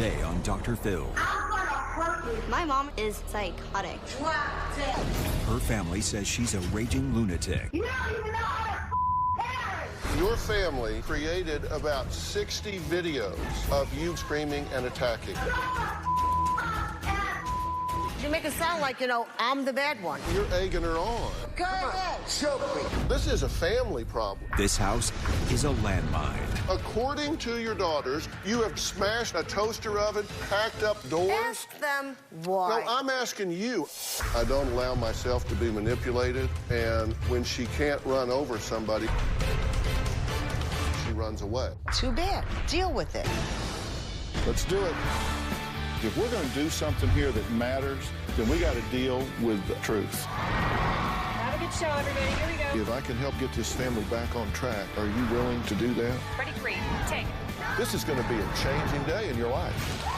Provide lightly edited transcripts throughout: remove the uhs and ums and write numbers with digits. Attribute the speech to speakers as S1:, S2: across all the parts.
S1: Today on Dr. Phil.
S2: My mom is psychotic.
S1: Her family says she's a raging lunatic.
S3: You don't even know how to parent!
S4: Your family created about 60 videos of you screaming and attacking.
S5: You make it sound like, you know, I'm the bad one.
S4: You're egging her on.
S5: Go ahead.
S4: Show me. This is a family problem.
S1: This house is a landmine.
S4: According to your daughters, you have smashed a toaster oven, packed up doors.
S5: Ask them why.
S4: No, I'm asking you. I don't allow myself to be manipulated, and when she can't run over somebody, she runs away.
S5: Too bad. Deal with it.
S4: Let's do it.
S6: If we're going to do something here that matters, then we got to deal with the truth.
S7: Have a good show, everybody. Here we go.
S4: If I can help get this family back on track, are you willing to do that?
S7: Ready, three, take.
S4: This is going to be a changing day in your life.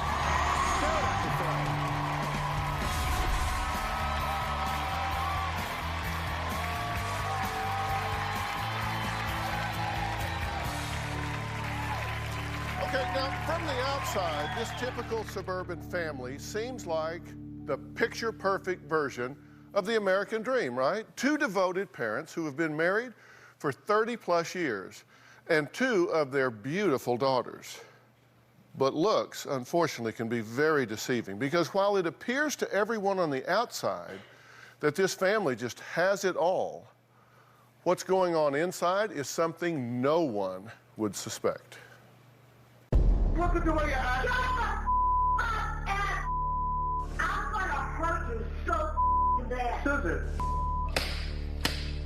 S4: Okay, now, from the outside, this typical suburban family seems like the picture-perfect version of the American dream, right? Two devoted parents who have been married for 30-plus years, and two of their beautiful daughters. But looks, unfortunately, can be very deceiving, because while it appears to everyone on the outside that this family just has it all, what's going on inside is something no one would suspect.
S3: Look at the way you act. I'm gonna hurt you so bad.
S4: Susan.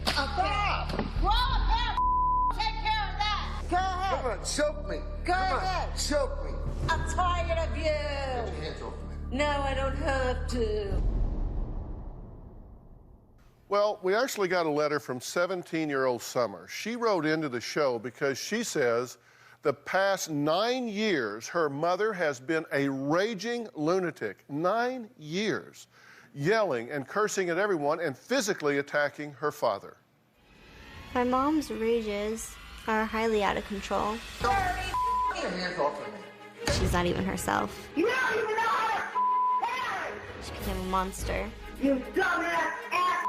S5: Stop! Grow up here! Take care of that! Go ahead.
S4: Come on, choke me.
S5: Go ahead.
S4: Choke me.
S5: I'm tired of you.
S4: Get your hands off me.
S5: No, I don't have to.
S4: Well, we actually got a letter from 17-year-old Summer. She wrote into the show because she says the past 9 years, her mother has been a raging lunatic. 9 years. Yelling and cursing at everyone and physically attacking her father.
S2: My mom's rages are highly out of control.
S4: Get your hands off of me.
S2: She's not even herself.
S3: You don't even know how to parent!
S2: She became a monster.
S3: You dumbass ass!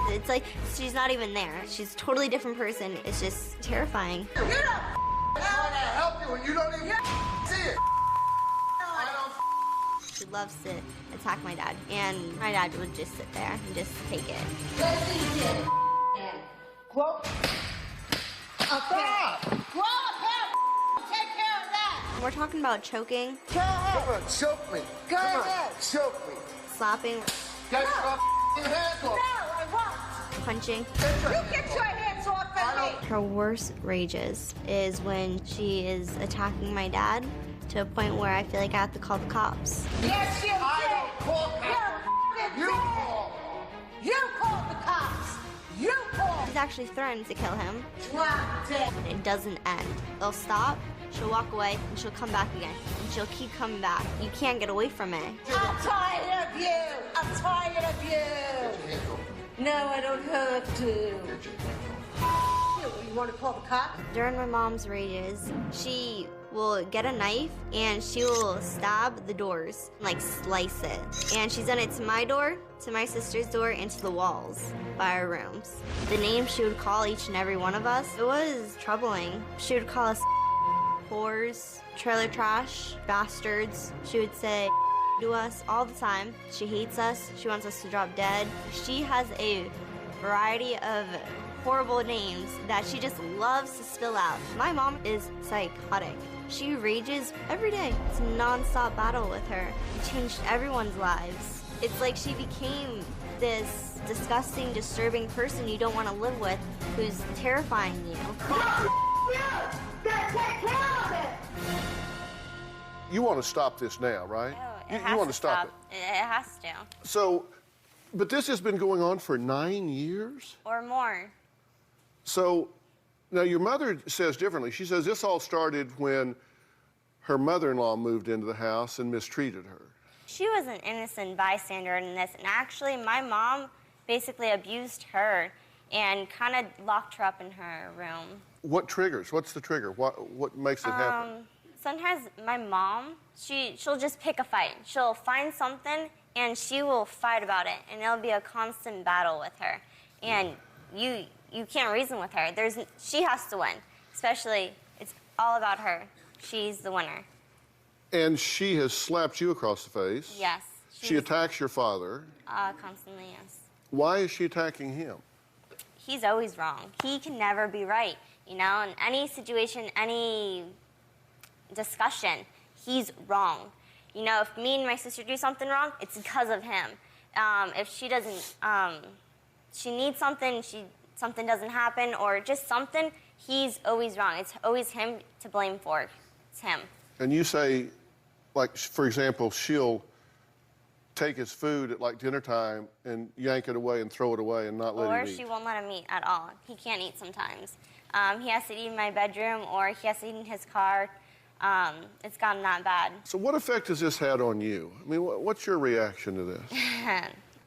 S2: It's like she's not even there. She's a totally different person. It's just terrifying.
S4: I'm trying to help you and you don't even see it.
S2: She loves to attack my dad, and my dad would just sit there and just take it.
S5: Grow. Stop! Grow up here! Take care of that!
S2: We're talking about choking,
S5: Go ahead.
S4: Come on, choke me.
S5: Go ahead.
S4: Choke me.
S2: slapping,
S4: Get your hands
S5: No,
S4: off.
S5: I won't.
S2: punching.
S5: You get your hands off of me.
S2: Her worst rages is when she is attacking my dad to a point where I feel like I have to call the cops.
S5: Yes, you did.
S4: I don't call
S5: You
S4: You
S5: did.
S4: call.
S5: You called the cops. You called.
S2: She's actually threatened to kill him.
S5: Drop dead.
S2: It doesn't end. They'll stop, she'll walk away, and she'll come back again. And she'll keep coming back. You can't get away from it.
S5: I'm tired of you. I'm tired of you. No, I don't have to. You want to call the cops?
S2: During my mom's rages, she will get a knife and she will stab the doors, like slice it. And she's done it to my door, to my sister's door, and to the walls by our rooms. The names she would call each and every one of us, it was troubling. She would call us whores, trailer trash, bastards. She would say to us all the time. She hates us. She wants us to drop dead. She has a variety of horrible names that she just loves to spill out. My mom is psychotic. She rages every day. It's a non-stop battle with her. It changed everyone's lives. It's like she became this disgusting, disturbing person you don't want to live with, who's terrifying you.
S4: You want to stop this now, right? You want to stop it.
S2: It has to.
S4: So, but this has been going on for 9 years?
S2: Or more.
S4: So, now your mother says differently. She says this all started when her mother-in-law moved into the house and mistreated her.
S2: She was an innocent bystander in this, and actually my mom basically abused her and kind of locked her up in her room.
S4: What triggers? What's the trigger? What makes it happen?
S2: Sometimes my mom, she'll just pick a fight. She'll find something and she will fight about it, and it'll be a constant battle with her. And you can't reason with her. She has to win. Especially, it's all about her. She's the winner.
S4: And she has slapped you across the face.
S2: Yes.
S4: She attacks your father.
S2: Constantly, yes.
S4: Why is she attacking him?
S2: He's always wrong. He can never be right. You know, in any situation, any discussion, he's wrong. You know, if me and my sister do something wrong, it's because of him. If she doesn't, she needs something, something doesn't happen, or just something, he's always wrong. It's always him to blame for. It's him.
S4: And you say, like, for example, she'll take his food at, like, dinner time and yank it away and throw it away and not let him eat.
S2: Or she won't let him eat at all. He can't eat sometimes. He has to eat in my bedroom, or he has to eat in his car. It's gotten that bad.
S4: So what effect has this had on you? I mean, what's your reaction to this?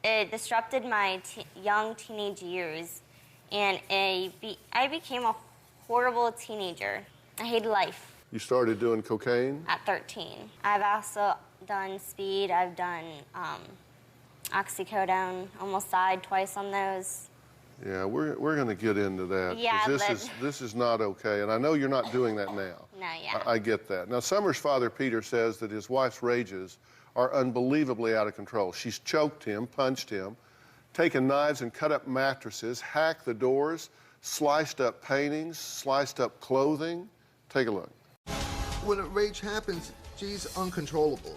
S2: It disrupted my young teenage years, and I became a horrible teenager. I hated life.
S4: You started doing cocaine?
S2: At 13. I've also done speed. I've done oxycodone. Almost died twice on those.
S4: Yeah, we're going to get into that.
S2: Yeah,
S4: this is not okay, and I know you're not doing that now.
S2: No, yeah.
S4: I get that. Now, Summer's father, Peter, says that his wife's rages are unbelievably out of control. She's choked him, punched him, taken knives and cut up mattresses, hacked the doors, sliced up paintings, sliced up clothing. Take a look.
S8: When a rage happens, she's uncontrollable.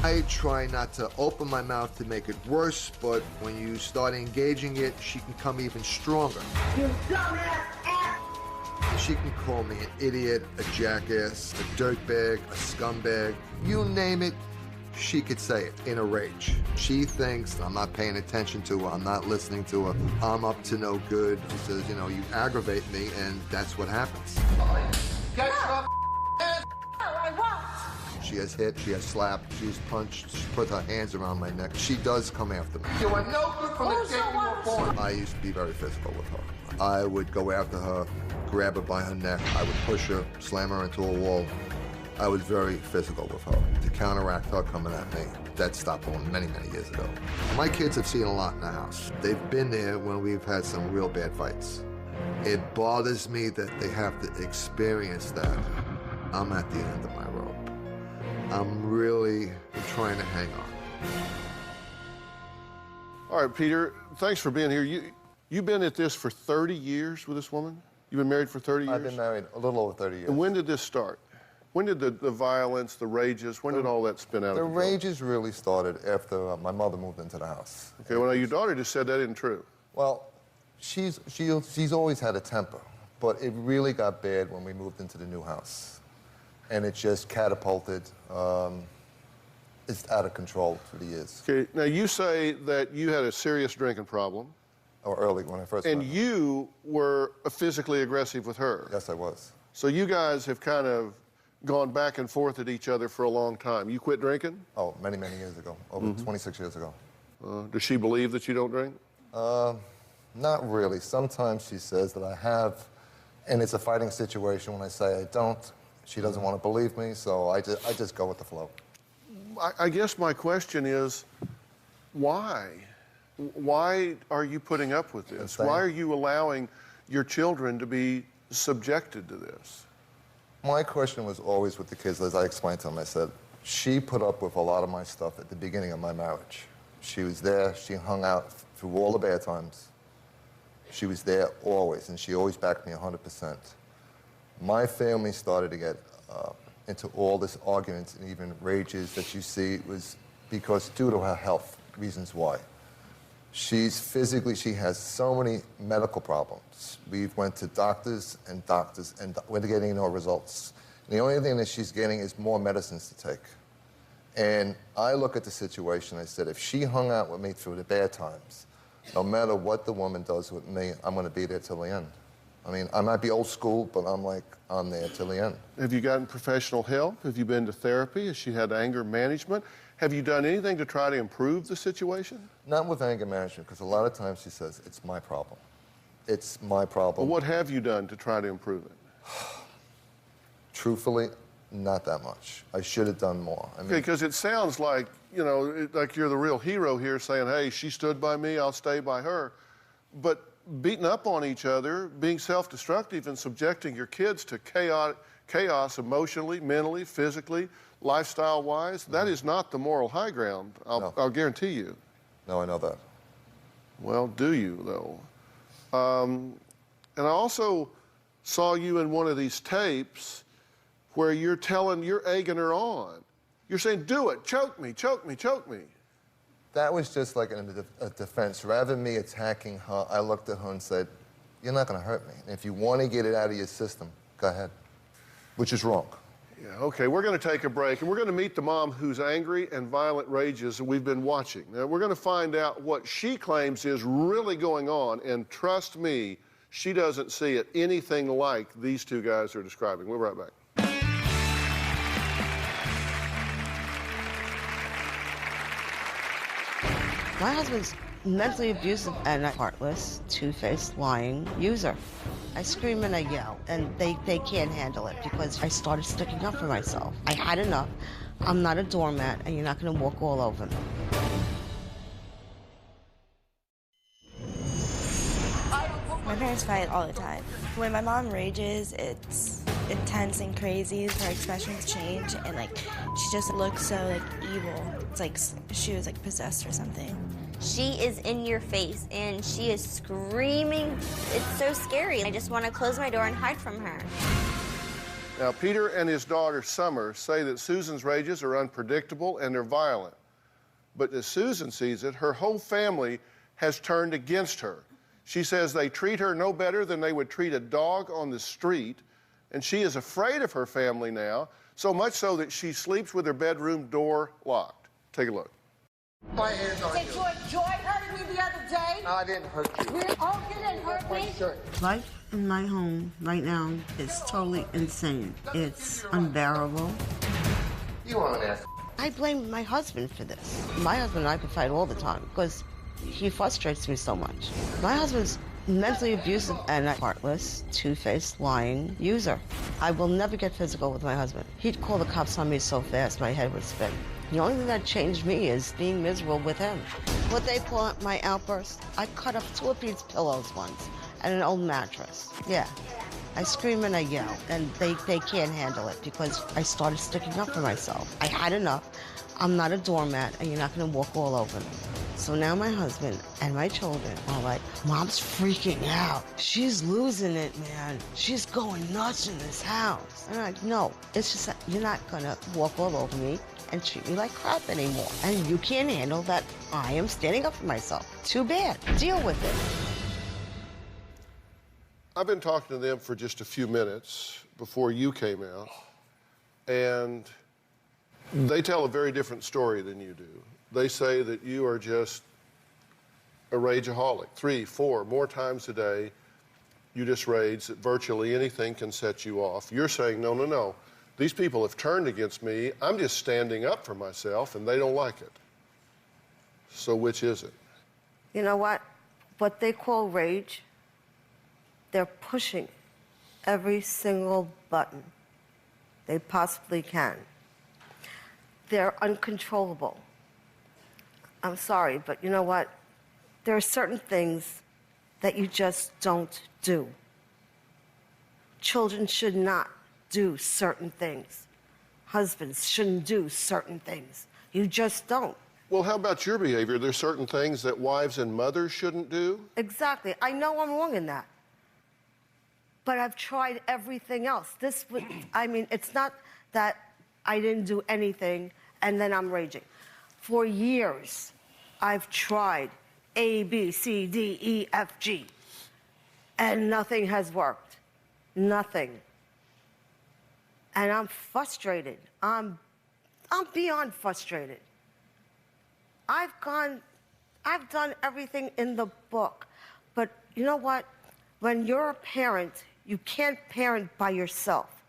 S8: I try not to open my mouth to make it worse, but when you start engaging it, she can come even stronger.
S3: You dumbass ass!
S8: She can call me an idiot, a jackass, a dirtbag, a scumbag. You name it, she could say it in a rage. She thinks I'm not paying attention to her, I'm not listening to her, I'm up to no good. She says, you know, you aggravate me, and that's what happens.
S5: Get your ass! No, I won't!
S8: She has hit, she has slapped, she's punched, she's put her hands around my neck. She does come after me.
S5: You are no good from the day you were born.
S8: I used to be very physical with her. I would go after her, grab her by her neck, I would push her, slam her into a wall. I was very physical with her to counteract her coming at me. That stopped many, many years ago. My kids have seen a lot in the house. They've been there when we've had some real bad fights. It bothers me that they have to experience that. I'm at the end of my rope. I'm really trying to hang on.
S4: All right, Peter, thanks for being here. You've been at this for 30 years with this woman? You've been married for 30 years?
S9: I've been married a little over 30 years.
S4: And when did this start? When did the violence, the rages, when did all that spin out of control?
S9: The rages really started after my mother moved into the house.
S4: Okay, well, now your daughter just said that isn't true.
S9: Well, she's always had a temper, but it really got bad when we moved into the new house. And it just catapulted. It's out of control through the years.
S4: Okay, now you say that you had a serious drinking problem.
S9: Or early, when I first
S4: And
S9: met her.
S4: you were physically aggressive with her.
S9: Yes, I was.
S4: So you guys have kind of gone back and forth at each other for a long time. You quit drinking?
S9: Oh, many, many years ago. Over 26 years ago.
S4: Does she believe that you don't drink?
S9: Not really. Sometimes she says that I have, and it's a fighting situation when I say I don't. She doesn't want to believe me, so I just go with the flow.
S4: I guess my question is, why? Why are you putting up with this? Why are you allowing your children to be subjected to this?
S9: My question was always with the kids, as I explained to them. I said, she put up with a lot of my stuff at the beginning of my marriage. She was there, she hung out through all the bad times. She was there always, and she always backed me 100%. My family started to get into all this arguments and even rages that you see was because due to her health, reasons why. She has so many medical problems. We've went to doctors, and we're getting no results. And the only thing that she's getting is more medicines to take. And I look at the situation, I said, if she hung out with me through the bad times, no matter what the woman does with me, I'm going to be there till the end. I mean, I might be old school, but I'm there till the end.
S4: Have you gotten professional help? Have you been to therapy? Has she had anger management? Have you done anything to try to improve the situation?
S9: Not with anger management, because a lot of times she says, it's my problem. It's my problem.
S4: Well, what have you done to try to improve it?
S9: Truthfully, not that much. I should have done more. I mean,
S4: because it sounds like, you know, like you're the real hero here saying, hey, she stood by me, I'll stay by her. But beating up on each other, being self-destructive and subjecting your kids to chaos emotionally, mentally, physically, lifestyle-wise, that is not the moral high ground, I'll guarantee you.
S9: No, I know that.
S4: Well, do you, though? And I also saw you in one of these tapes where you're egging her on. You're saying, do it, choke me, choke me, choke me.
S9: That was just like a defense. Rather than me attacking her, I looked at her and said, you're not going to hurt me. And if you want to get it out of your system, go ahead. Which is wrong.
S4: Yeah, okay, we're going to take a break, and we're going to meet the mom whose angry and violent rages we've been watching. Now, we're going to find out what she claims is really going on, and trust me, she doesn't see it anything like these two guys are describing. We'll be right back.
S10: My husband's mentally abusive and a heartless, two-faced, lying user. I scream and I yell, and they can't handle it because I started sticking up for myself. I had enough. I'm not a doormat, and you're not going to walk all over me.
S11: My parents fight all the time. When my mom rages, it's intense and crazy. Her expressions change, and like she just looks so like evil. It's like she was like possessed or something.
S2: She is in your face and she is screaming. It's so scary. I just want to close my door and hide from her.
S4: Now, Peter and his daughter Summer say that Susan's rages are unpredictable and they're violent. But as Susan sees it, her whole family has turned against her. She says they treat her no better than they would treat a dog on the street, and she is afraid of her family now, so much so that she sleeps with her bedroom door locked. Take a look.
S9: My hands on you.
S5: Joy hurt me the other day.
S9: No, I didn't hurt you.
S5: Oh, you didn't hurt me?
S10: Life in my home right now is totally insane. It's unbearable.
S9: You are an ass.
S10: I blame my husband for this. My husband and I could fight all the time because he frustrates me so much. My husband's mentally abusive and a heartless, two-faced, lying user. I will never get physical with my husband. He'd call the cops on me so fast my head would spin. The only thing that changed me is being miserable with him. What they call my outburst, I cut up 2 of Pete's pillows once and an old mattress. Yeah. I scream and I yell, and they can't handle it because I started sticking up for myself. I had enough. I'm not a doormat, and you're not going to walk all over me. So now my husband and my children are like, Mom's freaking out. She's losing it, man. She's going nuts in this house. And I'm like, no, it's just that you're not going to walk all over me and treat me like crap anymore. And you can't handle that I am standing up for myself. Too bad. Deal with it.
S4: I've been talking to them for just a few minutes before you came out, and they tell a very different story than you do. They say that you are just a rageaholic. 3, 4 more times a day, you just rage, that virtually anything can set you off. You're saying, no, no, no. These people have turned against me. I'm just standing up for myself, and they don't like it. So which is it?
S10: You know what? What they call rage, they're pushing every single button they possibly can. They're uncontrollable. I'm sorry, but you know what? There are certain things that you just don't do. Children should not do certain things. Husbands shouldn't do certain things. You just don't.
S4: Well, how about your behavior? There's certain things that wives and mothers shouldn't do?
S10: Exactly. I know I'm wrong in that. But I've tried everything else. I mean, it's not that I didn't do anything and then I'm raging. For years, I've tried A, B, C, D, E, F, G, and nothing has worked. Nothing. And I'm frustrated. I'm beyond frustrated. I've done everything in the book. But you know what? When you're a parent, you can't parent by yourself.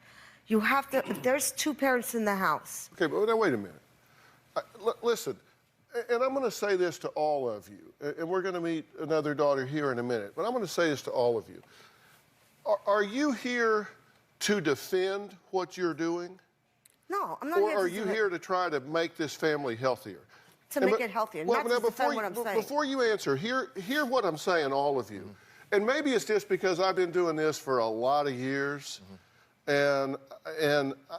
S10: You have to, if there's 2 parents in the house.
S4: Okay, but now wait a minute. Listen, and I'm going to say this to all of you, and we're going to meet another daughter here in a minute, but I'm going to say this to all of you. Are you here to defend what you're doing?
S5: No, I'm not
S4: Or
S5: here to
S4: are you
S5: defend-
S4: here to try to make this family healthier?
S5: To make it healthier, not to defend what I'm saying.
S4: Before you answer, hear what I'm saying, all of you. And maybe it's just because I've been doing this for a lot of years, and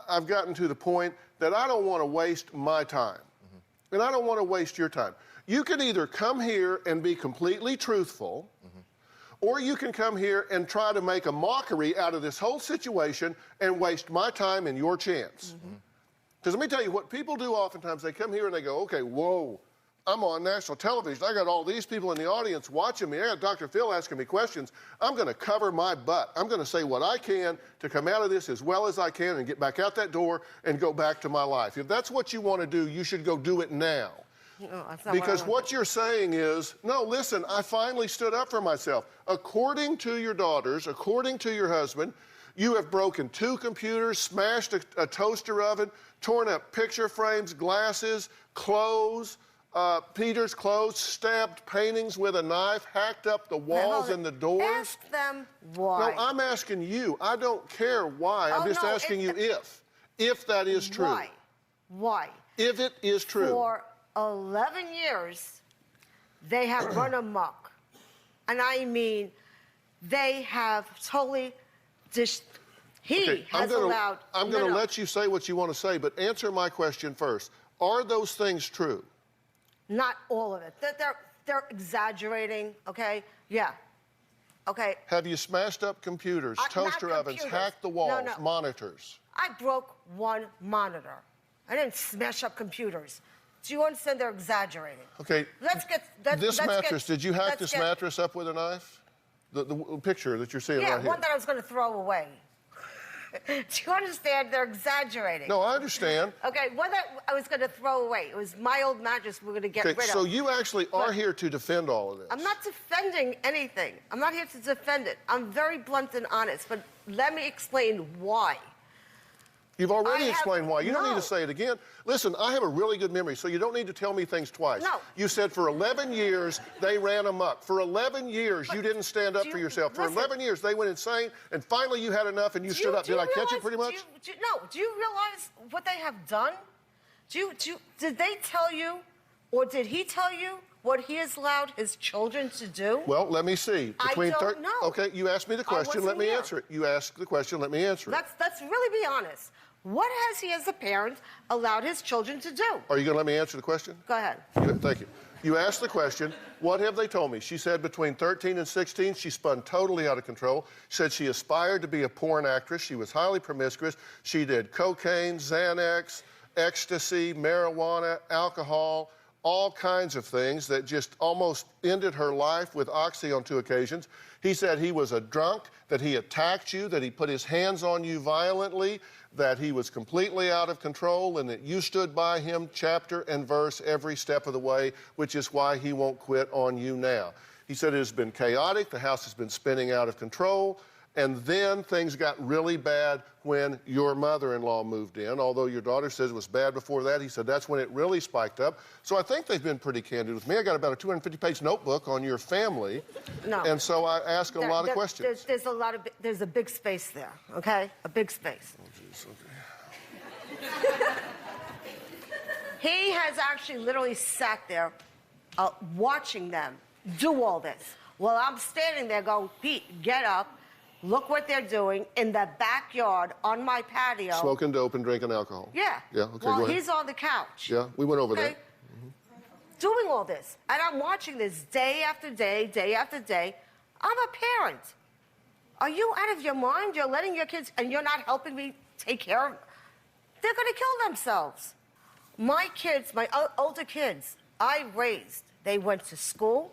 S4: I've gotten to the point that I don't want to waste my time. And I don't want to waste your time. You can either come here and be completely truthful, or you can come here and try to make a mockery out of this whole situation and waste my time and your chance. Because let me tell you what people do oftentimes, they come here and they go, okay, whoa, I'm on national television. I got all these people in the audience watching me. I got Dr. Phil asking me questions. I'm going to cover my butt. I'm going to say what I can to come out of this as well as I can and get back out that door and go back to my life. If that's what you want to do, you should go do it now.
S5: No, that's not
S4: Because
S5: what
S4: what you're saying is, no, listen, I finally stood up for myself. According to your daughters, according to your husband, you have broken 2 computers, smashed a toaster oven, torn up picture frames, glasses, clothes, Peter's clothes, stabbed paintings with a knife, hacked up the walls and the doors.
S5: Ask them why.
S4: No, I'm asking you. I don't care why. I'm just asking you if that is true.
S5: Why? Why?
S4: If it is true.
S5: For 11 years, they have run amok. And I mean, they have totally
S4: I'm going to let you say what you want to say, but answer my question first. Are those things true?
S5: Not all of it. They're exaggerating, okay? Yeah. Okay.
S4: Have you smashed up computers, toaster ovens, hacked the walls, monitors?
S5: I broke 1 monitor. I didn't smash up computers. Do you understand they're exaggerating?
S4: Okay. This mattress, did you hack this mattress up with a knife? The picture that you're seeing right here.
S5: Yeah, one that I was going to throw away. Do you understand? They're exaggerating.
S4: No, I understand.
S5: Okay, one that I was going to throw away. It was my old mattress we were going to get rid of.
S4: So you actually are here to defend all of this?
S5: I'm not defending anything. I'm not here to defend it. I'm very blunt and honest, but let me explain why.
S4: You've already explained why. You don't need to say it again. Listen, I have a really good memory, so you don't need to tell me things twice.
S5: No.
S4: You said for 11 years they ran amok. For 11 years you didn't stand up for yourself. For 11 years they went insane, and finally you had enough and you stood up. Did I catch it pretty much?
S5: Do you realize what they have done? Did they tell you, or did he tell you, what he has allowed his children to do?
S4: Well, let me see.
S5: I don't know.
S4: Okay, you asked me the question. Let me answer it. You asked the question. Let me answer it.
S5: Let's really be honest. What has he, as a parent, allowed his children to do?
S4: Are you going to let me answer the question?
S5: Go ahead.
S4: Thank you. You asked the question, what have they told me? She said between 13 and 16, she spun totally out of control. She said she aspired to be a porn actress. She was highly promiscuous. She did cocaine, Xanax, ecstasy, marijuana, alcohol, all kinds of things that just almost ended her life with Oxy on 2 occasions. He said he was a drunk, that he attacked you, that he put his hands on you violently, that he was completely out of control, and that you stood by him chapter and verse every step of the way, which is why he won't quit on you now. He said it has been chaotic, the house has been spinning out of control, and then things got really bad when your mother-in-law moved in. Although your daughter says it was bad before that, he said that's when it really spiked up. So I think they've been pretty candid with me. I got about a 250-page notebook on your family.
S5: No.
S4: And so I ask a lot of questions.
S5: There's a big space there, okay? A big space.
S4: Oh, geez, okay.
S5: He has actually literally sat there watching them do all this. While I'm standing there going, Pete, get up. Look what they're doing in the backyard on my patio.
S4: Smoking dope and drinking alcohol.
S5: Yeah.
S4: Yeah, okay,
S5: While
S4: go ahead.
S5: he's on the couch.
S4: Yeah, we went over that.
S5: Doing all this. And I'm watching this day after day, day after day. I'm a parent. Are you out of your mind? You're letting your kids, and you're not helping me take care of them. They're going to kill themselves. My kids, my older kids, I raised. They went to school,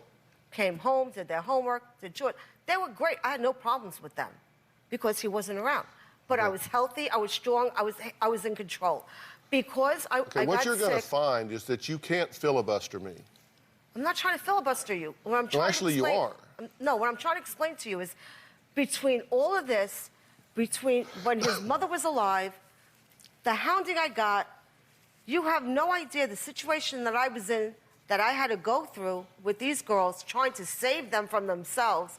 S5: came home, did their homework, did chores. They were great. I had no problems with them because he wasn't around. But I was healthy. I was strong. I was in control. Because I got sick.
S4: What you're going to find is that you can't filibuster me.
S5: I'm not trying to filibuster you. What I'm trying
S4: well, actually,
S5: to explain,
S4: you are.
S5: No, what I'm trying to explain to you is between all of this, between when his mother was alive, the hounding I got, you have no idea the situation that I was in, that I had to go through with these girls, trying to save them from themselves.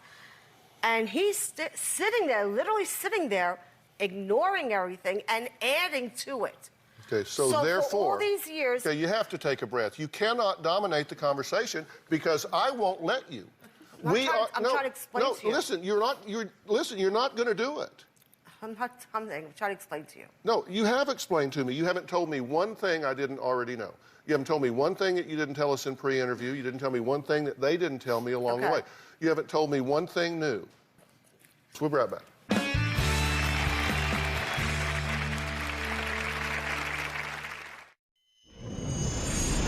S5: And he's sitting there, literally sitting there, ignoring everything and adding to it.
S4: Okay, so therefore,
S5: for all these years...
S4: Okay, you have to take a breath. You cannot dominate the conversation because I won't let you.
S5: I'm trying to explain to you.
S4: Listen, you're not going to do it.
S5: I'm trying to explain to you.
S4: No, you have explained to me. You haven't told me one thing I didn't already know. You haven't told me one thing that you didn't tell us in pre-interview. You didn't tell me one thing that they didn't tell me along the way. You haven't told me one thing new. So we'll be right back.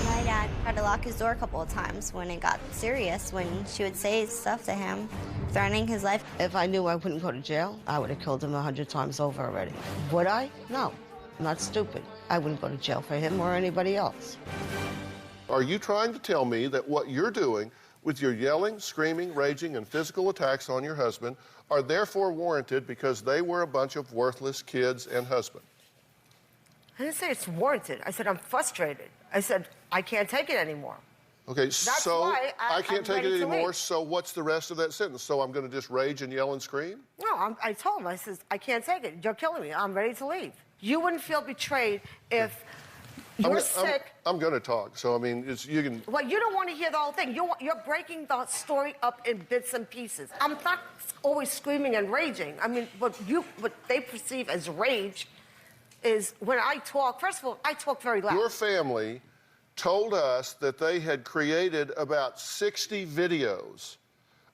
S2: My dad tried to lock his door a couple of times when it got serious, when she would say stuff to him, threatening his life.
S10: If I knew I wouldn't go to jail, I would have killed him 100 times over already. Would I? No. I'm not stupid. I wouldn't go to jail for him or anybody else.
S4: Are you trying to tell me that what you're doing with your yelling, screaming, raging, and physical attacks on your husband are therefore warranted because they were a bunch of worthless kids and husband?
S5: I didn't say it's warranted. I said I'm frustrated. I said I can't take it anymore.
S4: Okay,
S5: That's
S4: so
S5: why
S4: I can't take it
S5: ready to
S4: anymore,
S5: leave.
S4: so what's the rest of that sentence? So I'm going to just rage and yell and scream?
S5: No, I told him, I said, I can't take it. You're killing me. I'm ready to leave. You wouldn't feel betrayed if you're sick.
S4: I'm going to talk, so I mean, you can...
S5: Well, you don't want to hear the whole thing. You're breaking the story up in bits and pieces. I'm not always screaming and raging. I mean, what they perceive as rage is when I talk. First of all, I talk very loud.
S4: Your family told us that they had created about 60 videos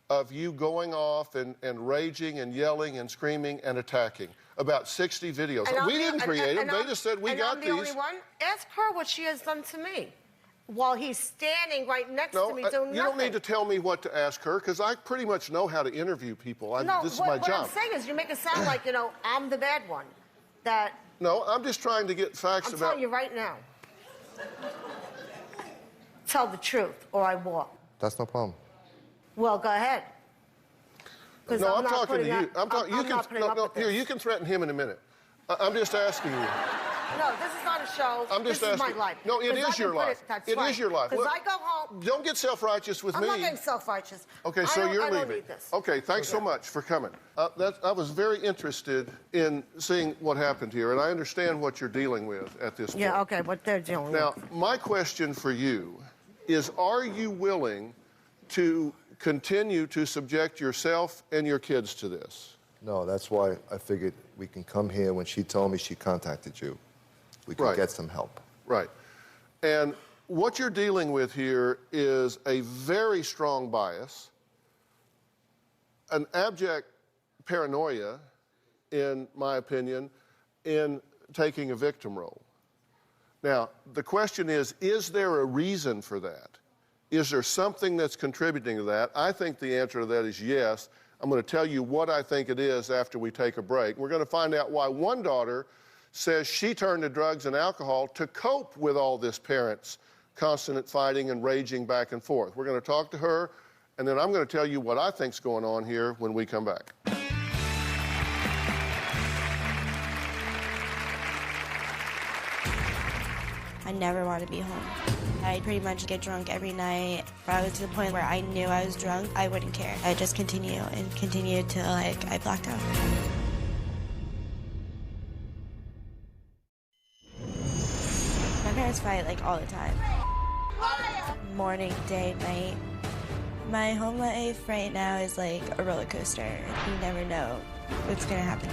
S4: of you going off and raging and yelling and screaming and attacking. About 60 videos. We didn't create them. They just said, we got these.
S5: I'm the only one. Ask her what she has done to me while he's standing right next to me doing nothing.
S4: You don't need to tell me what to ask her, because I pretty much know how to interview people. This is my job.
S5: What I'm saying is you make it sound like, I'm the bad one.
S4: No, I'm just trying to get facts
S5: I'm
S4: about...
S5: telling you right now. Tell the truth, or I walk.
S9: That's no problem.
S5: Well, go ahead.
S4: No, I'm talking to you. Here, you can threaten him in a minute. I'm just asking you.
S5: No, this is not a show.
S4: This
S5: is my life.
S4: No, it is your life. It is your life.
S5: Because I go home.
S4: Don't get self-righteous with me.
S5: I'm not getting self-righteous.
S4: Okay, so you're leaving.
S5: I don't need this.
S4: Okay, thanks so much for coming. I was very interested in seeing what happened here, and I understand what you're dealing with at this point.
S5: Yeah, okay, what they're dealing with.
S4: Now, my question for you is, are you willing to continue to subject yourself and your kids to this?
S9: No, that's why I figured we can come here. When she told me she contacted you, we can get some help.
S4: Right. And what you're dealing with here is a very strong bias, an abject paranoia, in my opinion, in taking a victim role. Now, the question is there a reason for that? Is there something that's contributing to that? I think the answer to that is yes. I'm going to tell you what I think it is after we take a break. We're going to find out why one daughter says she turned to drugs and alcohol to cope with all this parents' constant fighting and raging back and forth. We're going to talk to her, and then I'm going to tell you what I think's going on here when we come back.
S11: I never want to be home. I pretty much get drunk every night. If I was to the point where I knew I was drunk, I wouldn't care. I'd just continue and continue till I blacked out. My parents fight all the time. Morning, day, night. My home life right now is like a roller coaster. You never know what's gonna happen.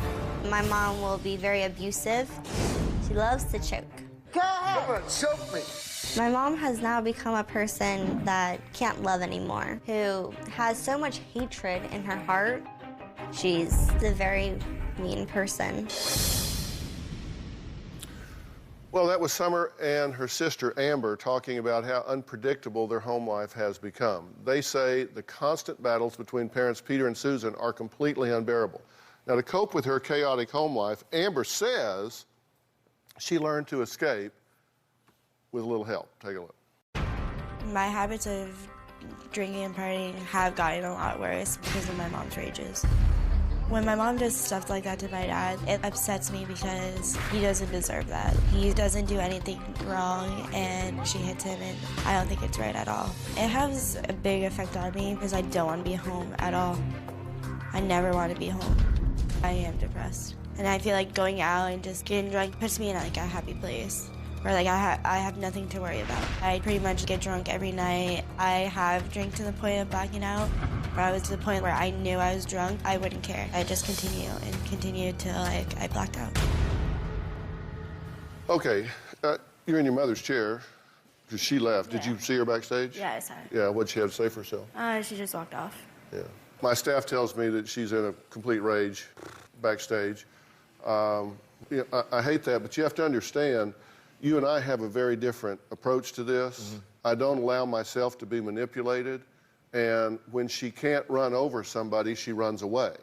S2: My mom will be very abusive. She loves to choke.
S5: Go ahead.
S9: Choke me.
S2: My mom has now become a person that can't love anymore, who has so much hatred in her heart. She's a very mean person.
S4: Well, that was Summer and her sister Amber talking about how unpredictable their home life has become. They say the constant battles between parents Peter and Susan are completely unbearable. Now, to cope with her chaotic home life, Amber says she learned to escape with a little help. Take a look.
S11: My habits of drinking and partying have gotten a lot worse because of my mom's rages. When my mom does stuff like that to my dad, it upsets me because he doesn't deserve that. He doesn't do anything wrong, and she hits him, and I don't think it's right at all. It has a big effect on me because I don't want to be home at all. I never want to be home. I am depressed. And I feel like going out and just getting drunk puts me in like a happy place. Where like I have nothing to worry about. I pretty much get drunk every night. I have drank to the point of blacking out. Where I was to the point where I knew I was drunk, I wouldn't care. I just continue till like I blacked out.
S4: Okay, you're in your mother's chair because she left. Did you see her backstage?
S11: Yeah, I saw her.
S4: Yeah, what'd she have to say for herself?
S11: She just walked off.
S4: Yeah. My staff tells me that she's in a complete rage backstage. I hate that, but you have to understand, you and I have a very different approach to this. I don't allow myself to be manipulated, and when she can't run over somebody, she runs away.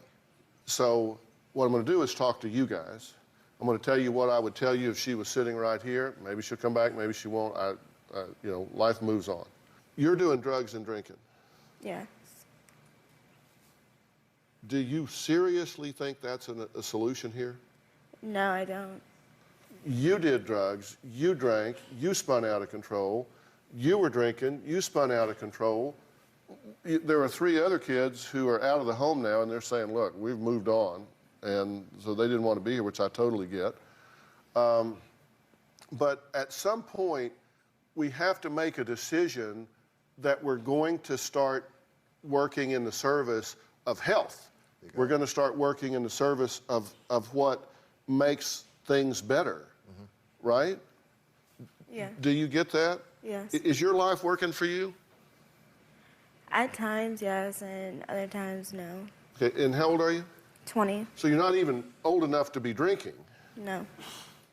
S4: So what I'm going to do is talk to you guys. I'm going to tell you what I would tell you if she was sitting right here. Maybe she'll come back, maybe she won't. Life moves on. You're doing drugs and drinking.
S11: Yeah.
S4: Do you seriously think that's a solution here?
S11: No, I don't.
S4: You did drugs, you drank, you spun out of control, you were drinking, you spun out of control. There are 3 other kids who are out of the home now, and they're saying, look, we've moved on, and so they didn't want to be here, which I totally get. But at some point, we have to make a decision that we're going to start working in the service of health. We're going to start working in the service of what makes things better, right?
S11: Yeah.
S4: Do you get that?
S11: Yes.
S4: Is your life working for you?
S11: At times, yes, and other times, no.
S4: Okay, and how old are you?
S11: 20.
S4: So you're not even old enough to be drinking.
S11: No.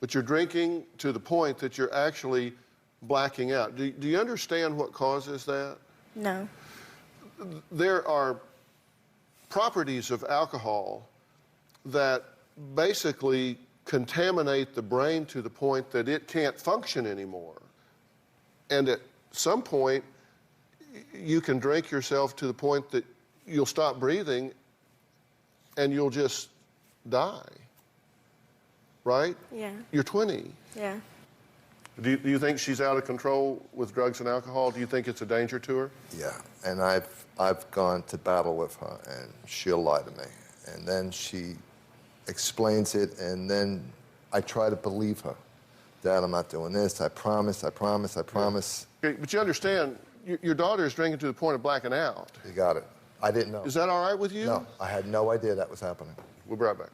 S4: But you're drinking to the point that you're actually blacking out. Do you understand what causes that?
S11: No.
S4: There are properties of alcohol that basically contaminate the brain to the point that it can't function anymore. And at some point, you can drink yourself to the point that you'll stop breathing and you'll just die, right?
S11: Yeah.
S4: You're 20.
S11: Yeah.
S4: Do you think she's out of control with drugs and alcohol? Do you think it's a danger to her?
S9: Yeah, and I've gone to battle with her, and she'll lie to me. And then she explains it, and then I try to believe her. Dad, I'm not doing this. I promise, I promise, I promise.
S4: Okay, but you understand, your daughter is drinking to the point of blacking out.
S9: You got it. I didn't know.
S4: Is that all right with you?
S9: No, I had no idea that was happening.
S4: We'll be right back.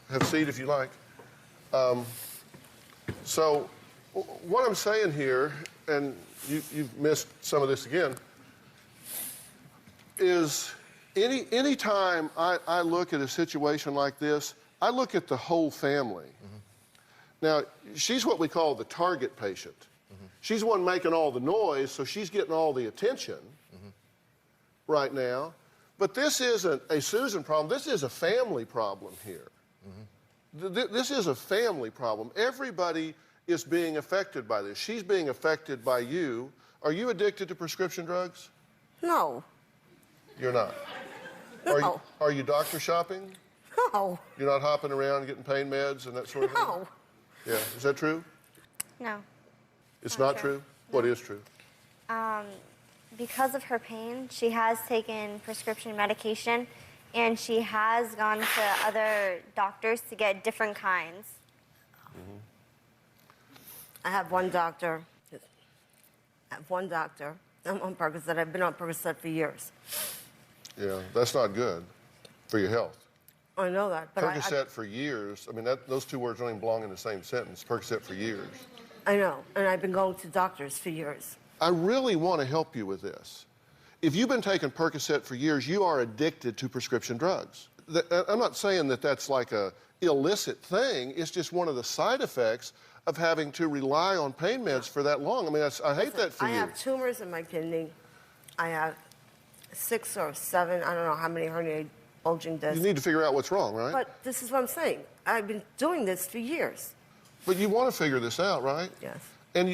S4: Have a seat if you like. So what I'm saying here, and you've missed some of this again, is any time I look at a situation like this, I look at the whole family. Now, she's what we call the target patient. She's the one making all the noise, so she's getting all the attention right now. But this isn't a Susan problem. This is a family problem here. This is a family problem. Everybody is being affected by this. She's being affected by you. Are you addicted to prescription drugs?
S5: No.
S4: You're not?
S5: No.
S4: Are you doctor shopping?
S5: No.
S4: You're not hopping around getting pain meds and that sort of thing?
S5: No.
S4: Yeah. Is that true?
S2: No.
S4: It's not true? What is true?
S2: Because of her pain, she has taken prescription medication, and she has gone to other doctors to get different kinds.
S5: I have one doctor. I'm on Percocet. I've been on Percocet for years.
S4: Yeah, that's not good for your health.
S5: I know that, but
S4: Percocet for years, I mean, those two words don't even belong in the same sentence. Percocet for years.
S5: I know, and I've been going to doctors for years.
S4: I really want to help you with this. If you've been taking Percocet for years, you are addicted to prescription drugs. I'm not saying that that's like a illicit thing. It's just one of the side effects of having to rely on pain meds for that long. I mean, I hate that for you.
S5: I have tumors in my kidney. I have 6 or 7, I don't know how many herniated bulging discs.
S4: You need to figure out what's wrong, right?
S5: But this is what I'm saying. I've been doing this for years.
S4: But you want to figure this out, right?
S5: Yes.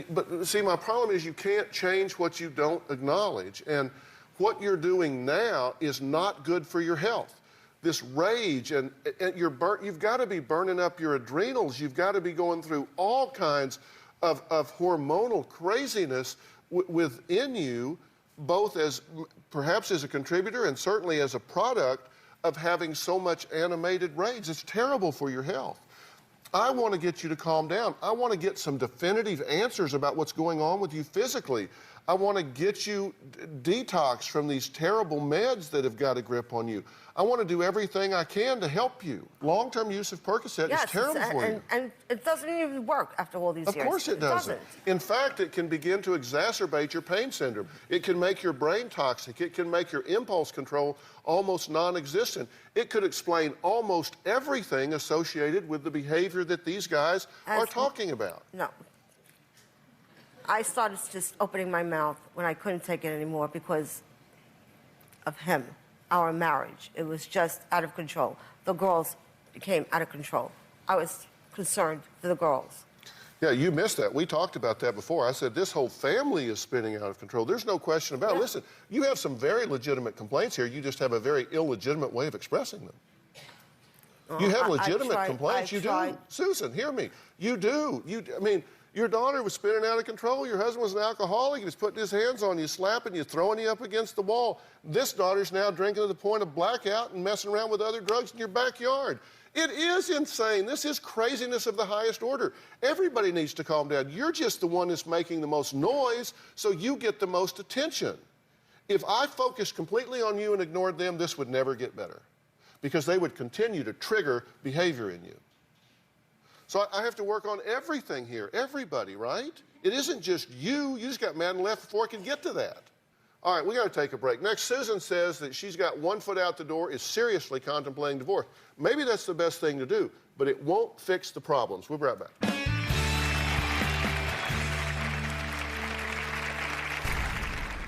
S4: But see, my problem is you can't change what you don't acknowledge. And what you're doing now is not good for your health. This rage, and you've got to be burning up your adrenals. You've got to be going through all kinds of hormonal craziness within you, both as perhaps as a contributor and certainly as a product of having so much animated rage. It's terrible for your health. I want to get you to calm down. I want to get some definitive answers about what's going on with you physically. I want to get you detox from these terrible meds that have got a grip on you. I want to do everything I can to help you. Long-term use of Percocet is terrible for you.
S5: And it doesn't even work after all these years.
S4: Of course it doesn't. In fact, it can begin to exacerbate your pain syndrome. It can make your brain toxic. It can make your impulse control almost non-existent. It could explain almost everything associated with the behavior that these guys are talking about.
S5: No. I started just opening my mouth when I couldn't take it anymore because of him, our marriage. It was just out of control. The girls became out of control. I was concerned for the girls.
S4: Yeah, you missed that. We talked about that before. I said this whole family is spinning out of control. There's no question about it. Listen, you have some very legitimate complaints here. You just have a very illegitimate way of expressing them. You have legitimate complaints. You do. Susan, hear me. You do. I mean, your daughter was spinning out of control. Your husband was an alcoholic. He was putting his hands on you, slapping you, throwing you up against the wall. This daughter's now drinking to the point of blackout and messing around with other drugs in your backyard. It is insane. This is craziness of the highest order. Everybody needs to calm down. You're just the one that's making the most noise, so you get the most attention. If I focused completely on you and ignored them, this would never get better because they would continue to trigger behavior in you. So I have to work on everything here, everybody, right? It isn't just you. You just got mad and left before I could get to that. All right, we got to take a break. Next, Susan says that she's got 1 foot out the door, is seriously contemplating divorce. Maybe that's the best thing to do, but it won't fix the problems. We'll be right back.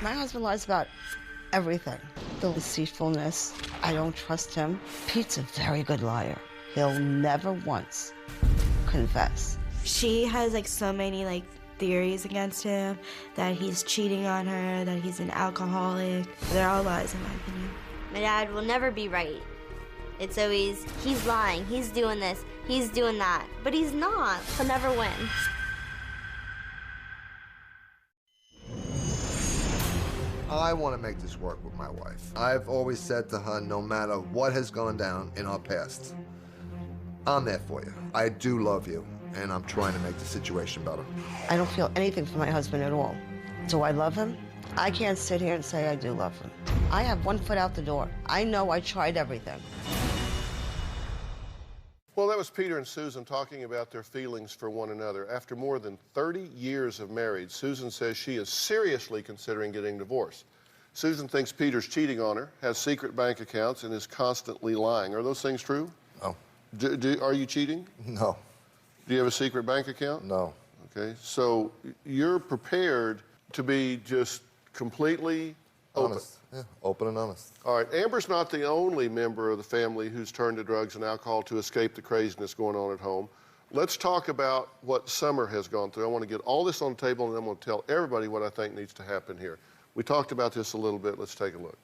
S10: My husband lies about everything. The deceitfulness, I don't trust him. Pete's a very good liar. He'll never once confess.
S11: She has like so many like theories against him, that he's cheating on her, that he's an alcoholic. They're all lies in my opinion.
S2: My dad will never be right. It's always, he's lying, he's doing this, he's doing that. But he's not. He'll never win.
S8: I want to make this work with my wife. I've always said to her, no matter what has gone down in our past, I'm there for you. I do love you, and I'm trying to make the situation better.
S10: I don't feel anything for my husband at all. Do I love him? I can't sit here and say I do love him. I have 1 foot out the door. I know I tried everything.
S4: Well, that was Peter and Susan talking about their feelings for one another. After more than 30 years of marriage, Susan says she is seriously considering getting divorced. Susan thinks Peter's cheating on her, has secret bank accounts, and is constantly lying. Are those things true?
S9: No.
S4: Are you cheating?
S9: No.
S4: Do you have a secret bank account?
S9: No.
S4: Okay, so you're prepared to be just completely open.
S9: Honest. Yeah, open and honest.
S4: All right, Amber's not the only member of the family who's turned to drugs and alcohol to escape the craziness going on at home. Let's talk about what Summer has gone through. I want to get all this on the table, and then I'm going to tell everybody what I think needs to happen here. We talked about this a little bit. Let's take a look.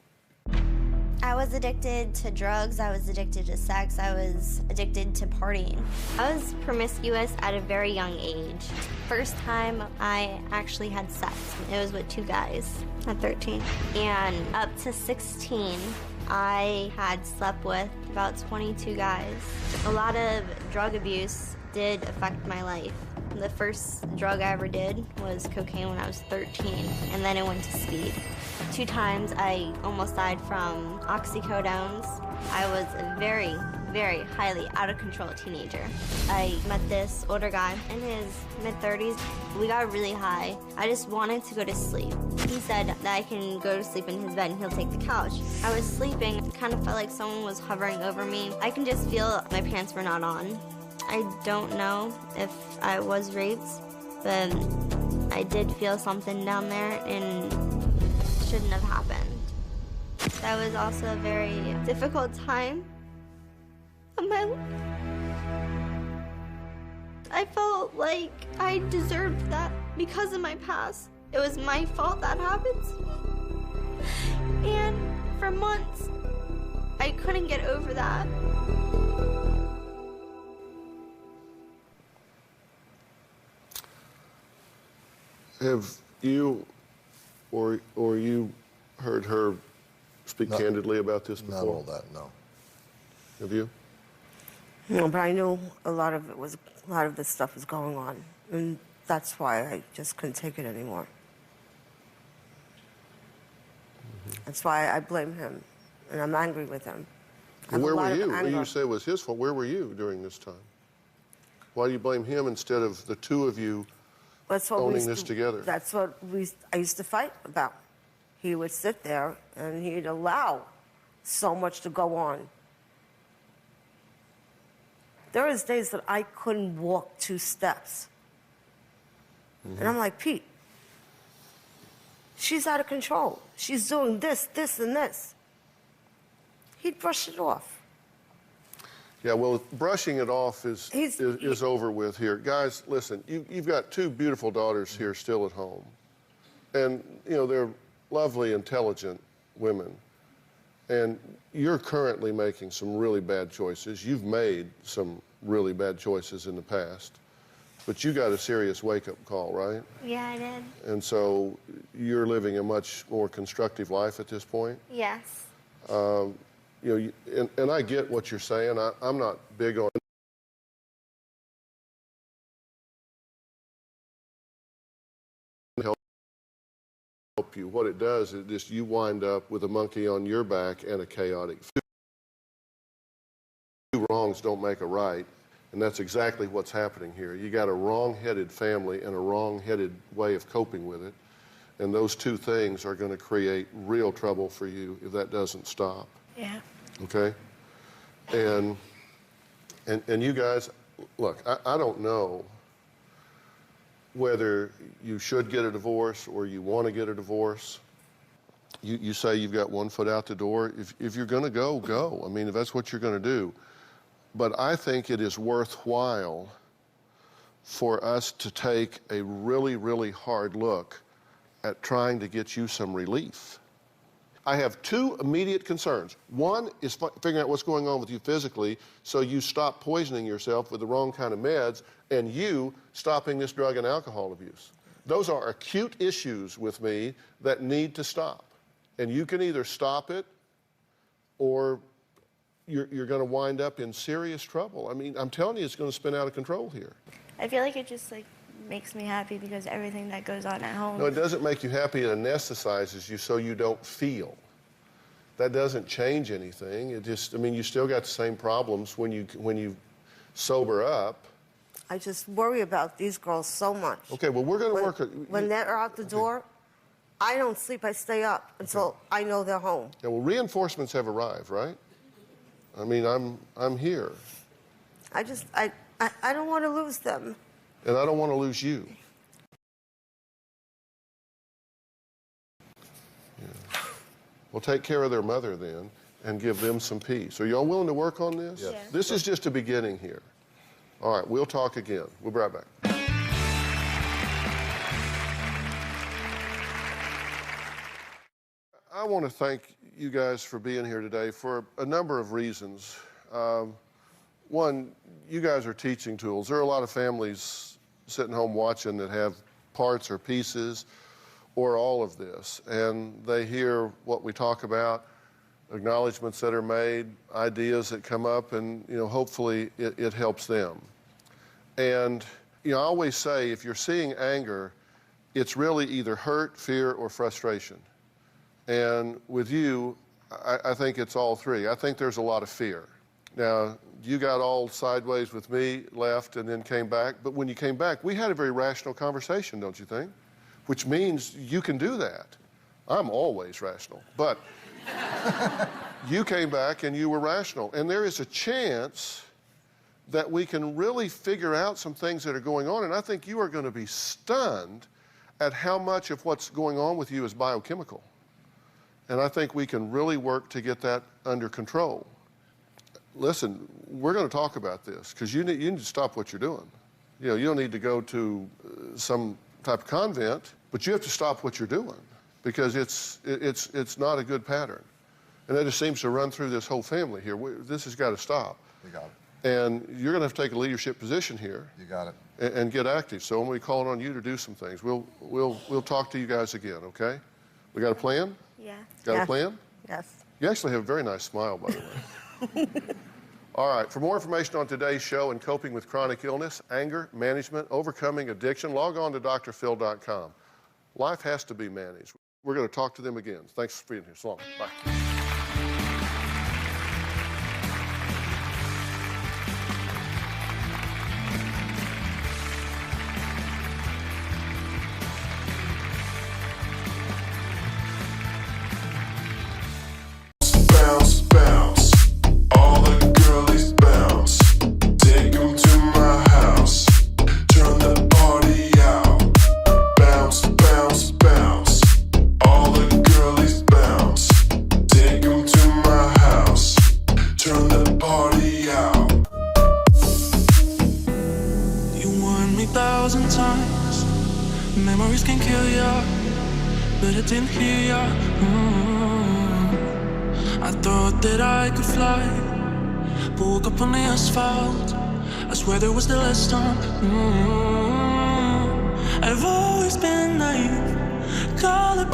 S2: I was addicted to drugs, I was addicted to sex, I was addicted to partying. I was promiscuous at a very young age. First time I actually had sex, it was with 2 guys at 13. And up to 16, I had slept with about 22 guys. A lot of drug abuse did affect my life. The first drug I ever did was cocaine when I was 13, and then it went to speed. 2 times I almost died from oxycodones. I was a very, very highly out of control teenager. I met this older guy in his mid-30s. We got really high. I just wanted to go to sleep. He said that I can go to sleep in his bed and he'll take the couch. I was sleeping. It kind of felt like someone was hovering over me. I can just feel my pants were not on. I don't know if I was raped, but I did feel something down there and it shouldn't have happened. That was also a very difficult time of my life. I felt like I deserved that because of my past. It was my fault that happened to me. And for months, I couldn't get over that.
S4: Have you or you heard her speak candidly about this before?
S9: Not all that, no.
S4: Have you?
S5: No, but I knew a lot of this stuff was going on, and that's why I just couldn't take it anymore. That's why I blame him, and I'm angry with him.
S4: Well, where were you? You say it was his fault. Where were you during this time? Why do you blame him instead of the two of you owning this together?
S5: That's what I used to fight about. He would sit there and he'd allow so much to go on. There was days that I couldn't walk 2 steps. And I'm like, Pete, she's out of control. She's doing this, this, and this. He'd brush it off.
S4: Yeah, well, brushing it off is over with here. Guys, listen, you've got 2 beautiful daughters here still at home. And, you know, they're lovely, intelligent women. And you're currently making some really bad choices. You've made some really bad choices in the past. But you got a serious wake-up call, right?
S2: Yeah, I did.
S4: And so you're living a much more constructive life at this point?
S2: Yes.
S4: You know, and I get what you're saying. I'm not big on help you. What it does is just you wind up with a monkey on your back and a chaotic. 2 wrongs don't make a right, and that's exactly what's happening here. You got a wrong-headed family and a wrong-headed way of coping with it, and those 2 things are going to create real trouble for you if that doesn't stop.
S11: Yeah.
S4: Okay? And you guys, look, I don't know whether you should get a divorce or you want to get a divorce. You say you've got 1 foot out the door. If you're going to go, go. I mean, if that's what you're going to do. But I think it is worthwhile for us to take a really, really hard look at trying to get you some relief. I have 2 immediate concerns. One is figuring out what's going on with you physically so you stop poisoning yourself with the wrong kind of meds, and you stopping this drug and alcohol abuse. Those are acute issues with me that need to stop. And you can either stop it or you're going to wind up in serious trouble. I mean, I'm telling you, it's going to spin out of control here.
S11: I feel like it just makes me happy because everything that goes on at home.
S4: No, it doesn't make you happy. It anesthetizes you so you don't feel. That doesn't change anything. It just, I mean, you still got the same problems when you sober up.
S5: I just worry about these girls so much.
S4: Okay, well, we're going to work.
S5: When they're out the door, I don't sleep. I stay up until I know they're home.
S4: Yeah, well, reinforcements have arrived, right? I mean, I'm here.
S5: I don't want to lose them.
S4: And I don't want to lose you. Yeah. Well, take care of their mother then and give them some peace. Are y'all willing to work on this?
S9: Yes.
S11: Yeah.
S4: This is just a beginning here. All right, we'll talk again. We'll be right back. I want to thank you guys for being here today for a number of reasons. One, you guys are teaching tools. There are a lot of families sitting home watching that have parts or pieces or all of this, and they hear what we talk about, acknowledgments that are made, ideas that come up, and hopefully it helps them. And I always say, if you're seeing anger, it's really either hurt, fear, or frustration. And with you, I think it's all 3. I think there's a lot of fear. Now, you got all sideways with me, left, and then came back. But when you came back, we had a very rational conversation, don't you think? Which means you can do that. I'm always rational. But you came back and you were rational. And there is a chance that we can really figure out some things that are going on. And I think you are going to be stunned at how much of what's going on with you is biochemical. And I think we can really work to get that under control. Listen, we're going to talk about this because you need to stop what you're doing. You don't need to go to some type of convent, but you have to stop what you're doing because it's not a good pattern. And that just seems to run through this whole family here. This has got to stop.
S9: You got it.
S4: And you're going to have to take a leadership position here.
S9: You got it.
S4: And get active. So I'm going to be calling on you to do some things. We'll talk to you guys again, okay? We got a plan?
S11: Yeah.
S4: Got a plan?
S5: Yes.
S4: You actually have a very nice smile, by the way. All right, for more information on today's show and coping with chronic illness, anger, management, overcoming addiction, log on to drphil.com. Life has to be managed. We're going to talk to them again. Thanks for being here. So long. Bye.
S12: Bounce, bounce, all the girlies bounce. Take 'em to my house, turn the party out. Bounce, bounce, bounce, all the girlies bounce. Take 'em to my house, turn the party out.
S13: You warned me 1,000 times, memories can kill ya, but I didn't hear ya. I thought that I could fly, but woke up on the asphalt. I swear there was the last time. I've always been naive, call it